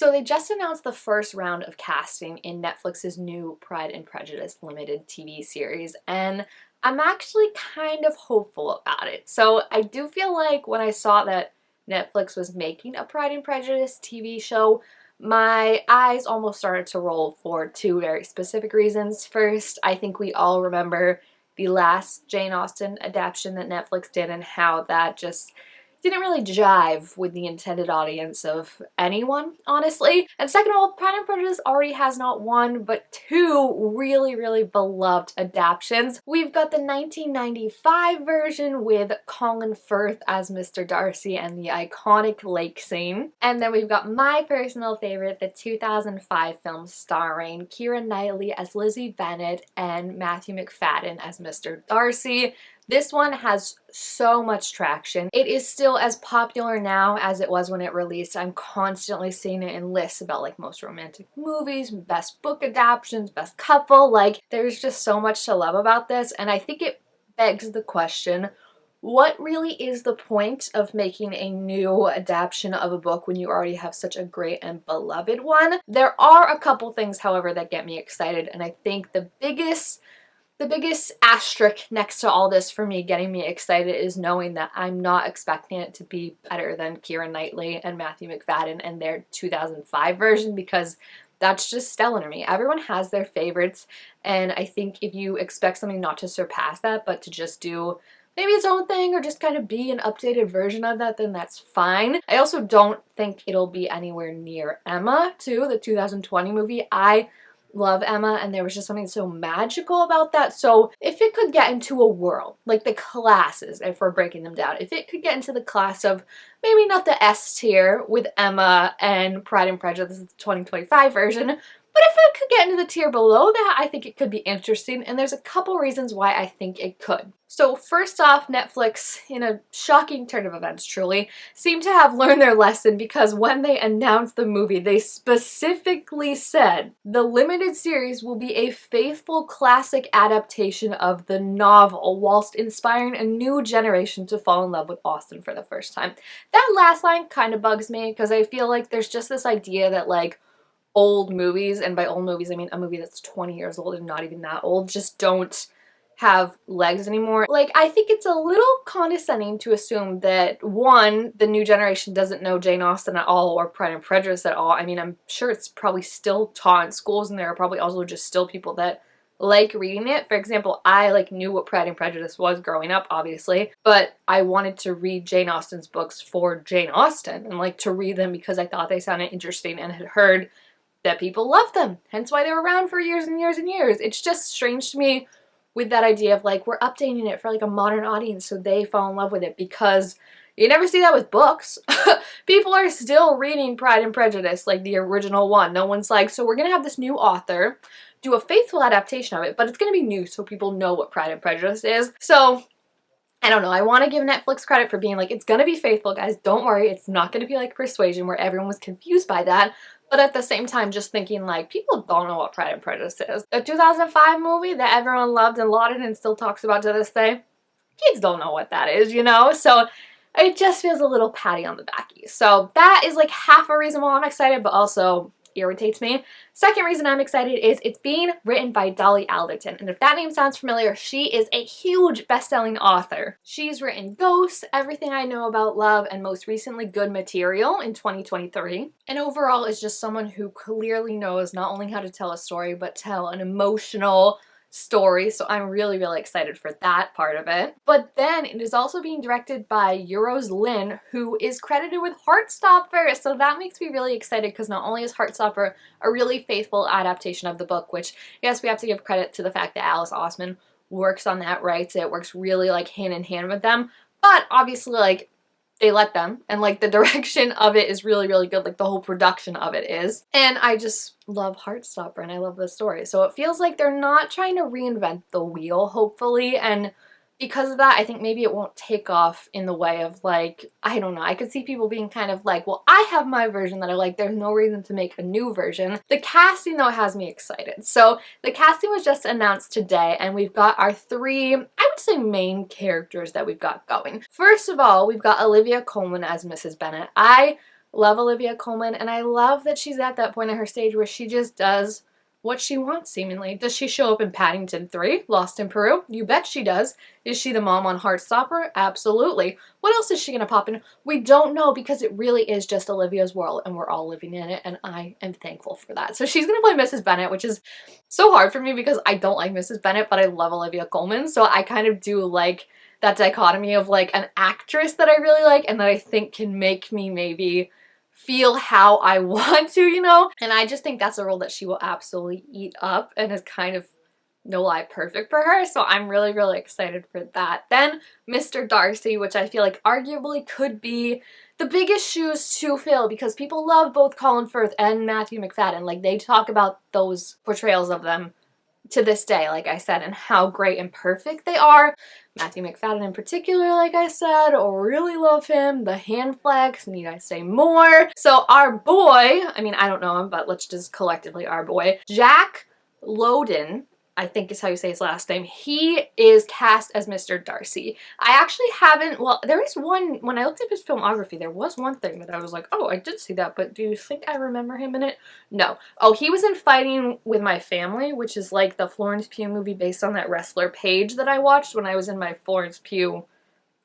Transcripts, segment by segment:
So they just announced the first round of casting in Netflix's new Pride and Prejudice limited TV series, and I'm actually kind of hopeful about it. So I do feel like when I saw that Netflix was making a Pride and Prejudice TV show, my eyes almost started to roll for two very specific reasons. First, I think we all remember the last Jane Austen adaptation that Netflix did and how that just didn't really jive with the intended audience of anyone, honestly. And second of all, Pride and Prejudice already has not one, but two really, really beloved adaptations. We've got the 1995 version with Colin Firth as Mr. Darcy and the iconic lake scene. And then we've got my personal favorite, the 2005 film starring Keira Knightley as Lizzie Bennet and Matthew McFadden as Mr. Darcy. This one has so much traction. It is still as popular now as it was when it released. I'm constantly seeing it in lists about like most romantic movies, best book adaptations, best couple. Like there's just so much to love about this, and I think it begs the question, what really is the point of making a new adaptation of a book when you already have such a great and beloved one? There are a couple things, however, that get me excited, and I think the biggest asterisk next to all this for me getting me excited is knowing that I'm not expecting it to be better than Keira Knightley and Matthew McFadden and their 2005 version, because that's just stellar to me. Everyone has their favorites, and I think if you expect something not to surpass that, but to just do maybe its own thing or just kind of be an updated version of that, then that's fine. I also don't think it'll be anywhere near Emma, too, the 2020 movie. I love Emma, and there was just something so magical about that. So if it could get into a world, like the classes, if we're breaking them down, if it could get into the class of maybe not the S tier with Emma and Pride and Prejudice, the 2025 version, but if it could get into the tier below that, I think it could be interesting, and there's a couple reasons why I think it could. So first off, Netflix, in a shocking turn of events truly, seem to have learned their lesson, because when they announced the movie, they specifically said the limited series will be a faithful classic adaptation of the novel, whilst inspiring a new generation to fall in love with Austen for the first time. That last line kind of bugs me, because I feel like there's just this idea that like old movies, and by old movies I mean a movie that's 20 years old and not even that old, just don't have legs anymore. Like, I think it's a little condescending to assume that, one, the new generation doesn't know Jane Austen at all or Pride and Prejudice at all. I mean, I'm sure it's probably still taught in schools, and there are probably also just still people that like reading it. For example, I like knew what Pride and Prejudice was growing up, obviously, but I wanted to read Jane Austen's books for Jane Austen and like to read them because I thought they sounded interesting and had heard that people loved them, hence why they were around for years and years and years. It's just strange to me with that idea of like we're updating it for like a modern audience so they fall in love with it, because you never see that with books. People are still reading Pride and Prejudice, like the original one. No one's like, so we're gonna have this new author do a faithful adaptation of it, but it's gonna be new so people know what Pride and Prejudice is. So I don't know, I want to give Netflix credit for being like, it's gonna be faithful, guys, don't worry, it's not gonna be like Persuasion where everyone was confused by that. But at the same time, just thinking like, people don't know what Pride and Prejudice is. The 2005 movie that everyone loved and lauded and still talks about to this day, kids don't know what that is, you know? So it just feels a little patty on the backy. So that is like half a reason why I'm excited, but also irritates me. Second reason I'm excited is it's being written by Dolly Alderton, and if that name sounds familiar, she is a huge best-selling author. She's written Ghosts, Everything I Know About Love, and most recently Good Material in 2023, and overall is just someone who clearly knows not only how to tell a story, but tell an emotional story, so I'm really, really excited for that part of it. But then it is also being directed by Euros Lyn, who is credited with Heartstopper, so that makes me really excited, because not only is Heartstopper a really faithful adaptation of the book, which, yes, we have to give credit to the fact that Alice Oseman works on that rights, it works really like hand in hand with them, but obviously like they let them, and like the direction of it is really, really good, like the whole production of it is. And I just love Heartstopper and I love the story. So it feels like they're not trying to reinvent the wheel, hopefully, and because of that, I think maybe it won't take off in the way of like, I don't know, I could see people being kind of like, well, I have my version that I like, there's no reason to make a new version. The casting though has me excited. So the casting was just announced today, and we've got our three, I would say, main characters that we've got going. First of all, we've got Olivia Colman as Mrs. Bennet. I love Olivia Colman, and I love that she's at that point in her stage where she just does what she wants, seemingly. Does she show up in Paddington 3, Lost in Peru? You bet she does. Is she the mom on Heartstopper? Absolutely. What else is she gonna pop in? We don't know, because it really is just Olivia's world and we're all living in it, and I am thankful for that. So she's gonna play Mrs. Bennet, which is so hard for me because I don't like Mrs. Bennet, but I love Olivia Colman, so I kind of do like that dichotomy of like an actress that I really like and that I think can make me maybe feel how I want to, you know? And I just think that's a role that she will absolutely eat up and is kind of, no lie, perfect for her. So I'm really, really excited for that. Then Mr. Darcy, which I feel like arguably could be the biggest shoes to fill because people love both Colin Firth and Matthew McFadden. Like, they talk about those portrayals of them to this day, like I said, and how great and perfect they are. Matthew McFadden in particular, like I said, really love him. The hand flex, need I say more? So our boy, I mean, I don't know him, but let's just collectively our boy, Jack Lowden, I think is how you say his last name, he is cast as Mr. Darcy. I actually haven't, well, there is one, when I looked at his filmography, there was one thing that I was like, oh, I did see that, but do you think I remember him in it? No. Oh, he was in Fighting with My Family, which is like the Florence Pugh movie based on that wrestler Paige that I watched when I was in my Florence Pugh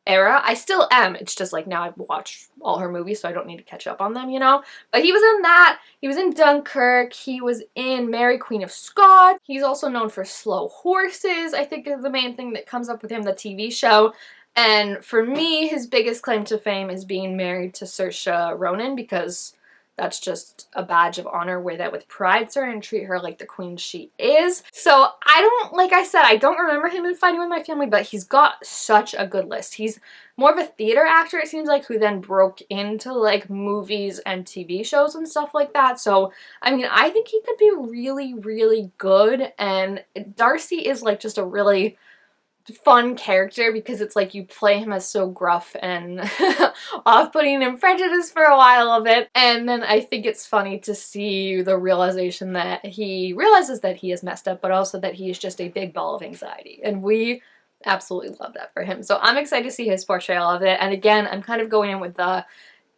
era. I still am. It's just like now I've watched all her movies, so I don't need to catch up on them, you know? But he was in that. He was in Dunkirk. He was in Mary Queen of Scots. He's also known for Slow Horses, I think is the main thing that comes up with him, the TV show. And for me, his biggest claim to fame is being married to Saoirse Ronan, because that's just a badge of honor. Wear that with pride, sir, and treat her like the queen she is. So I don't, like I said, I don't remember him in Fighting with My Family, but he's got such a good list. He's more of a theater actor, it seems like, who then broke into like movies and TV shows and stuff like that. So, I mean, I think he could be really, really good. And Darcy is like just a really fun character because it's like you play him as so gruff and off-putting in Prejudice for a while of it, and then I think it's funny to see the realization that he realizes that he is messed up, but also that he is just a big ball of anxiety, and we absolutely love that for him. So I'm excited to see his portrayal of it, and again, I'm kind of going in with the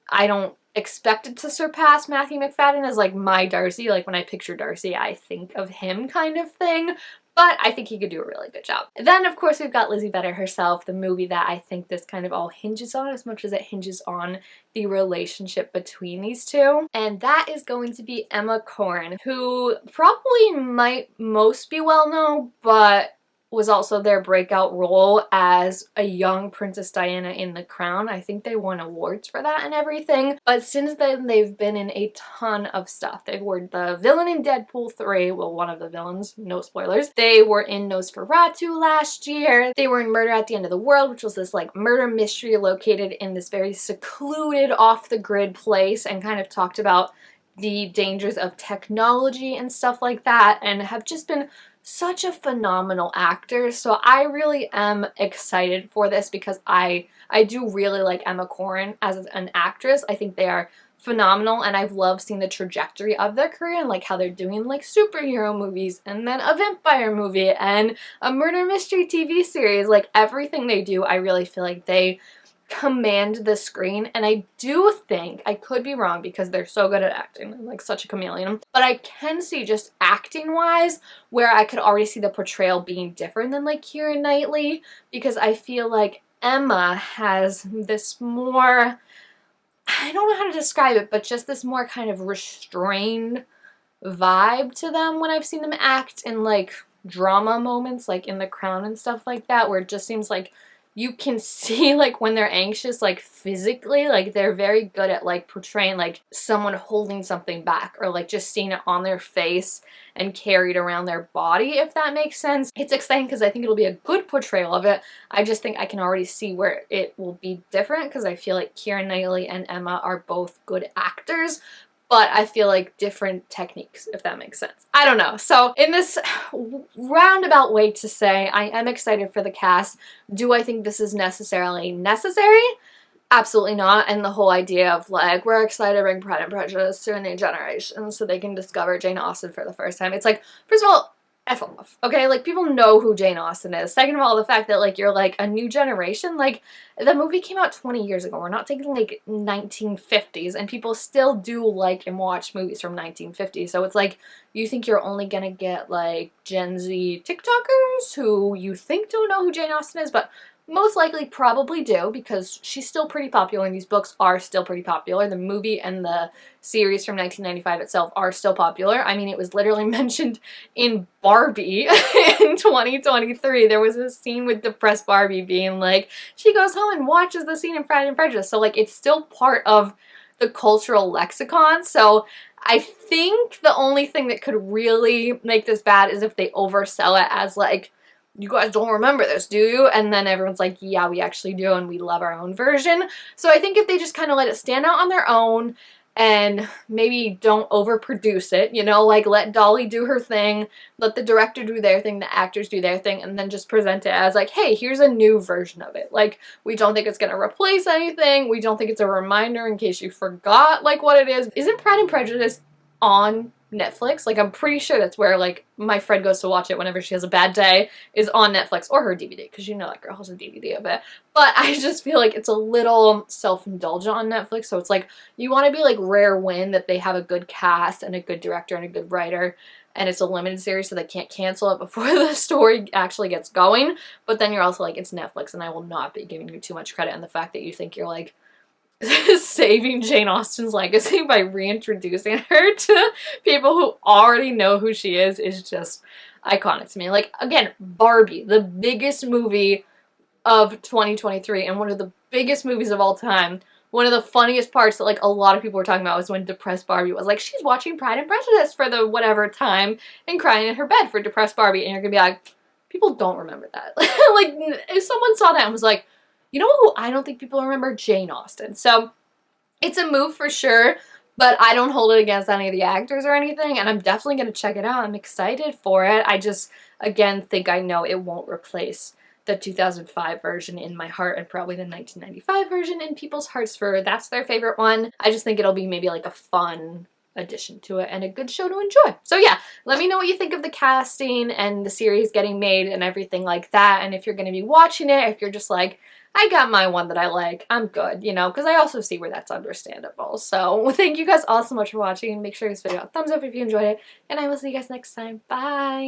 I don't expect it to surpass Matthew McFadden as like my Darcy, like when I picture Darcy I think of him kind of thing, but I think he could do a really good job. Then, of course, we've got Lizzie Bennet herself, the movie that I think this kind of all hinges on as much as it hinges on the relationship between these two. And that is going to be Emma Corrin, who probably might most be well known, but was also their breakout role as a young Princess Diana in The Crown. I think they won awards for that and everything. But since then, they've been in a ton of stuff. They were the villain in Deadpool 3. Well, one of the villains. No spoilers. They were in Nosferatu last year. They were in Murder at the End of the World, which was this like murder mystery located in this very secluded, off-the-grid place, and kind of talked about the dangers of technology and stuff like that, and have just been such a phenomenal actor. So I really am excited for this because I do really like Emma Corrin as an actress. I think they are phenomenal, and I've loved seeing the trajectory of their career and like how they're doing like superhero movies and then a vampire movie and a murder mystery TV series. Like everything they do, I really feel like they command the screen, and I do think, I could be wrong because they're so good at acting, I'm like such a chameleon, but I can see just acting wise where I could already see the portrayal being different than like Keira Knightley, because I feel like Emma has this more, I don't know how to describe it, but just this more kind of restrained vibe to them when I've seen them act in like drama moments like in The Crown and stuff like that, where it just seems like you can see like when they're anxious, like physically, like they're very good at like portraying like someone holding something back, or like just seeing it on their face and carried around their body, if that makes sense. It's exciting because I think it'll be a good portrayal of it. I just think I can already see where it will be different because I feel like Keira Knightley and Emma are both good actors, but I feel like different techniques, if that makes sense. I don't know. So in this roundabout way to say, I am excited for the cast. Do I think this is necessarily necessary? Absolutely not. And the whole idea of like, we're excited to bring Pride and Prejudice to a new generation so they can discover Jane Austen for the first time. It's like, first of all, F off, okay? Like, people know who Jane Austen is. Second of all, the fact that, like, you're, like, a new generation, like, the movie came out 20 years ago. We're not taking, like, 1950s, and people still do like and watch movies from 1950. So it's like, you think you're only gonna get, like, Gen Z TikTokers who you think don't know who Jane Austen is, but most likely probably do, because she's still pretty popular and these books are still pretty popular. The movie and the series from 1995 itself are still popular. I mean, it was literally mentioned in Barbie in 2023. There was a scene with depressed Barbie being like, she goes home and watches the scene in Pride and Prejudice. So, like, it's still part of the cultural lexicon. So I think the only thing that could really make this bad is if they oversell it as, like, you guys don't remember this, do you? And then everyone's like, yeah, we actually do, and we love our own version. So I think if they just kind of let it stand out on their own and maybe don't overproduce it, you know, like, let Dolly do her thing, let the director do their thing, the actors do their thing, and then just present it as, like, hey, here's a new version of it. Like, we don't think it's going to replace anything. We don't think it's a reminder in case you forgot, like, what it is. Isn't Pride and Prejudice on Netflix? Like, I'm pretty sure that's where, like, my friend goes to watch it whenever she has a bad day, is on Netflix, or her DVD, because you know that girl has a DVD of it. But I just feel like it's a little self-indulgent on Netflix, so it's like, you want to be, like, rare win that they have a good cast and a good director and a good writer, and it's a limited series, so they can't cancel it before the story actually gets going. But then you're also like, it's Netflix, and I will not be giving you too much credit on the fact that you think you're, like, saving Jane Austen's legacy by reintroducing her to people who already know who she is just iconic to me. Like, again, Barbie, the biggest movie of 2023 and one of the biggest movies of all time. One of the funniest parts that, like, a lot of people were talking about was when depressed Barbie was like, she's watching Pride and Prejudice for the whatever time and crying in her bed for depressed Barbie, and you're gonna be like, people don't remember that. Like, if someone saw that and was like, you know who I don't think people remember? Jane Austen. So it's a move for sure, but I don't hold it against any of the actors or anything, and I'm definitely going to check it out. I'm excited for it. I just, again, think I know it won't replace the 2005 version in my heart, and probably the 1995 version in people's hearts for that's their favorite one. I just think it'll be maybe like a fun addition to it and a good show to enjoy. So yeah, let me know what you think of the casting and the series getting made and everything like that, and if you're going to be watching it, if you're just like, I got my one that I like, I'm good, you know, because I also see where that's understandable. So thank you guys all so much for watching. Make sure you give this video a thumbs up if you enjoyed it, and I will see you guys next time. Bye!